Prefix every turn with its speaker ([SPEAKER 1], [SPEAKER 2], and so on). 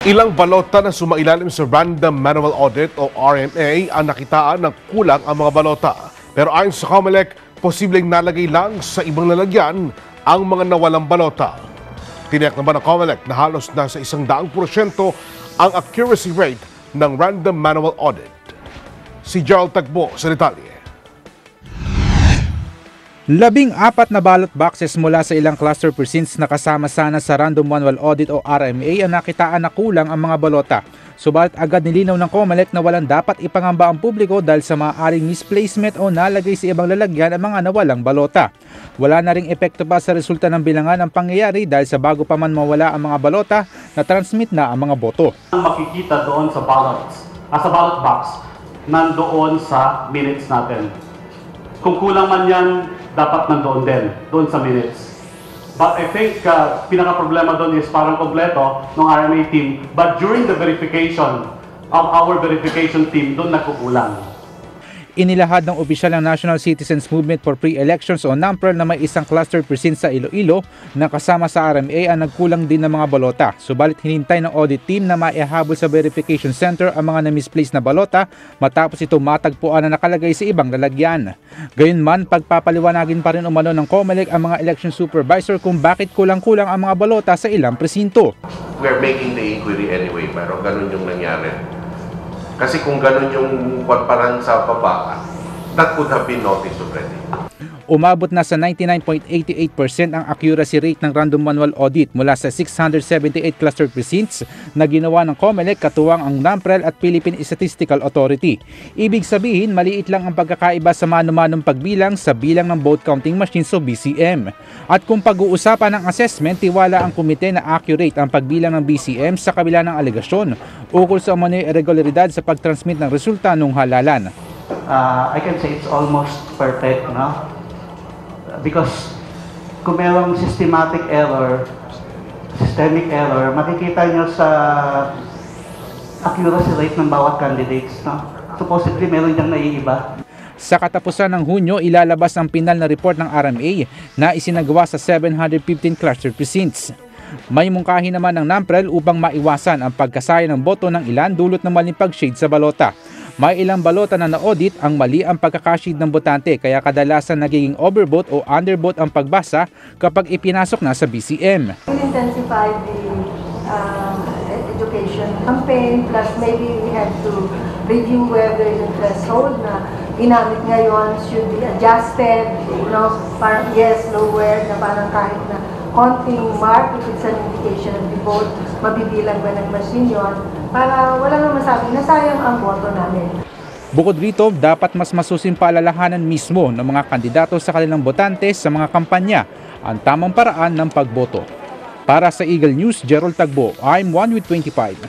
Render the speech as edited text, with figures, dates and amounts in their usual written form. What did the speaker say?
[SPEAKER 1] Ilang balota na sumailalim sa Random Manual Audit o RMA ang nakitaan ng kulang ang mga balota. Pero ayon sa COMELEC, posibleng nalagay lang sa ibang lalagyan ang mga nawalang balota. Tiniyak naman ng COMELEC na halos nasa 100% ang accuracy rate ng Random Manual Audit. Si Gerald Tagbo sa detalye.
[SPEAKER 2] 14 na ballot boxes mula sa ilang cluster precincts na kasama sana sa Random Manual Audit o RMA ang nakitaan na kulang ang mga balota. Subalit agad nilinaw ng COMELEC na walang dapat ipangamba ang publiko dahil sa maaaring misplacement o nalagay sa ibang lalagyan ang mga nawalang balota. Wala na ring epekto pa sa resulta ng bilangan ang pangyayari dahil sa bago pa man mawala ang mga balota, na-transmit na ang mga boto.
[SPEAKER 3] Ang makikita doon sa ballot box, nandoon sa minutes natin. Kung kulang man yan, dapat nandoon din, doon sa minutes. But I think pinaka-problema doon is parang kompleto ng RMA team. But during the verification of our verification team, doon nagkukulang.
[SPEAKER 2] Inilahad ng opisyal ng National Citizens Movement for Pre-Elections o NAMPREL na may isang cluster precinct sa Iloilo na kasama sa RMA ang nagkulang din ng mga balota. Subalit hinintay ng audit team na maihabol sa verification center ang mga na-misplace na balota matapos ito matagpuan na nakalagay sa ibang lalagyan. Gayunman, pagpapaliwanagin pa rin umano ng COMELEC ang mga election supervisor kung bakit kulang-kulang ang mga balota sa ilang presinto.
[SPEAKER 4] We're making the inquiry anyway, pero ganun yung nangyari. Kasi kung ganun yung parang sa baba, that could have been noticed already.
[SPEAKER 2] Umabot na sa 99.88% ang accuracy rate ng Random Manual Audit mula sa 678 cluster precincts na ginawa ng COMELEC katuwang ang NAMPREL at Philippine Statistical Authority. Ibig sabihin, maliit lang ang pagkakaiba sa mano-manong pagbilang sa bilang ng vote counting machines o BCM. At kung pag-uusapan ng assessment, tiwala ang komite na accurate ang pagbilang ng BCM sa kabila ng alegasyon ukol sa umano'y irregularidad sa pag-transmit ng resulta ng halalan.
[SPEAKER 3] I can say it's almost perfect, no? Because kung mayroong systemic error, makikita nyo sa accuracy rate ng bawat candidates, no? Supposedly meron diyang naiiba.
[SPEAKER 2] Sa katapusan ng Hunyo, ilalabas ang pinal na report ng RMA na isinagawa sa 715 cluster precincts. May mungkahi naman ng NAMPREL upang maiwasan ang pagkasaya ng boto ng ilan dulot ng maling pag-shade sa balota. May ilang balota na na-audit ang mali ang pagkakashade ng botante kaya kadalasan nagiging overvote o undervote ang pagbasa kapag ipinasok na sa BCM.
[SPEAKER 5] We'll intensify the education campaign, plus maybe we have to review whether the threshold na ginamit ngayon should be adjusted, parang yes, lower, na parang kahit na konting mark, if it's an indication of the vote, mabibilang ba ng machine yun, para wala nang masabi na sayang ang boto namin.
[SPEAKER 2] Bukod rito, dapat mas masusing paalalahanan mismo ng mga kandidato sa kanilang botante sa mga kampanya ang tamang paraan ng pagboto. Para sa Eagle News, Gerald Tagbo, I'm 1 with 25.